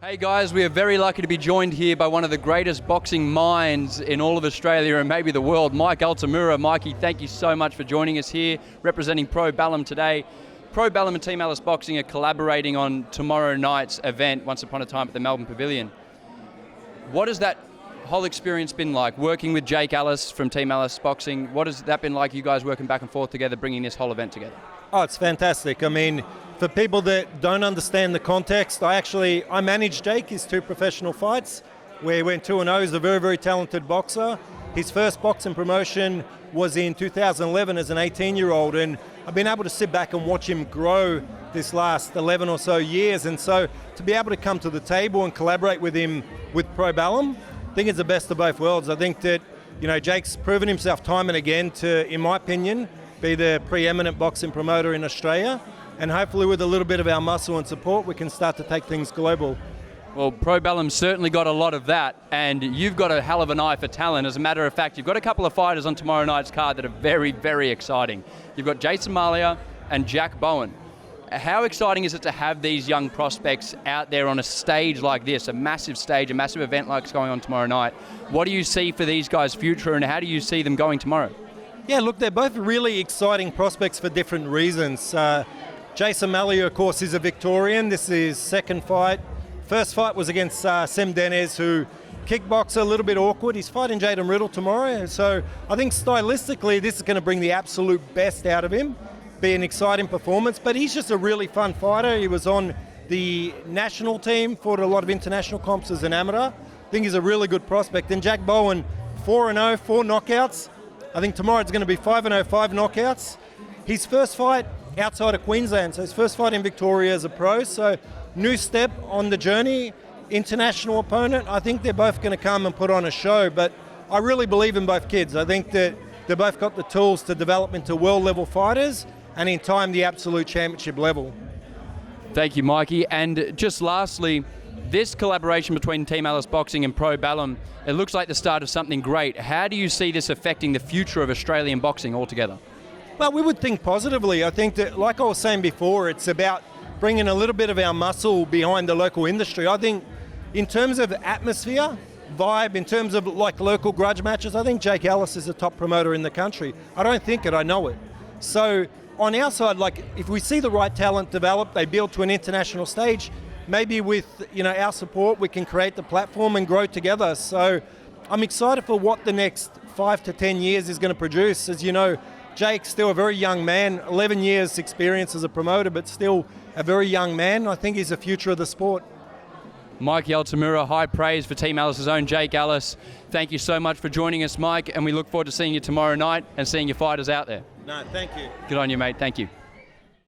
Hey guys, we are very lucky to be joined here by one of the greatest boxing minds in all of Australia and maybe the world, Mike Altamura. Mikey, thank you so much for joining us here, representing Probellum today. Probellum and Team Ellis Boxing are collaborating on tomorrow night's event, Once Upon a Time at the Melbourne Pavilion. What has that whole experience been like, working with Jake Ellis from Team Ellis Boxing? What has that been like, you guys working back and forth together, bringing this whole event together? Oh, it's fantastic. I mean, for people that don't understand the context, I managed Jake, his two professional fights, where he went 2-0. He's a very, very talented boxer. His first boxing promotion was in 2011 as an 18-year-old, and I've been able to sit back and watch him grow this last 11 or so years. And so to be able to come to the table and collaborate with him with Probellum, I think it's the best of both worlds. I think that, Jake's proven himself time and again to, in my opinion, be the preeminent boxing promoter in Australia, and hopefully with a little bit of our muscle and support we can start to take things global. Well, Probellum certainly got a lot of that, and you've got a hell of an eye for talent. As a matter of fact, you've got a couple of fighters on tomorrow night's card that are very, very exciting. You've got Jason Malia and Jack Bowen. How exciting is it to have these young prospects out there on a stage like this, a massive stage, a massive event like it's going on tomorrow night? What do you see for these guys' future, and how do you see them going tomorrow? Yeah, look, they're both really exciting prospects for different reasons. Jason Malia, of course, is a Victorian. This is his second fight. First fight was against Sam Denez, who kickboxer, a little bit awkward. He's fighting Jaden Riddle tomorrow. So I think stylistically, this is going to bring the absolute best out of him. Be an exciting performance, but he's just a really fun fighter. He was on the national team, fought a lot of international comps as an amateur. I think he's a really good prospect. And Jack Bowen, 4-0, 4 knockouts. I think tomorrow it's going to be 5-0, 5 knockouts. His first fight outside of Queensland, so his first fight in Victoria as a pro, so new step on the journey, international opponent. I think they're both going to come and put on a show, but I really believe in both kids. I think that they've both got the tools to develop into world-level fighters and in time the absolute championship level. Thank you, Mikey. And just lastly, this collaboration between Team Ellis Boxing and Probellum, it looks like the start of something great. How do you see this affecting the future of Australian boxing altogether? Well, we would think positively. I think that, like I was saying before, it's about bringing a little bit of our muscle behind the local industry. I think in terms of atmosphere, vibe, in terms of like local grudge matches, I think Jake Ellis is the top promoter in the country. I don't think it, I know it. So on our side, like if we see the right talent develop, they build to an international stage, maybe with our support we can create the platform and grow together. So I'm excited for what the next 5 to 10 years is going to produce. As you know, Jake's still a very young man, 11 years experience as a promoter, but still a very young man. I think he's the future of the sport. Mike Altamura, high praise for Team Ellis' own Jake Ellis. Thank you so much for joining us, Mike, and we look forward to seeing you tomorrow night and seeing your fighters out there. No, thank you. Good on you, mate. Thank you.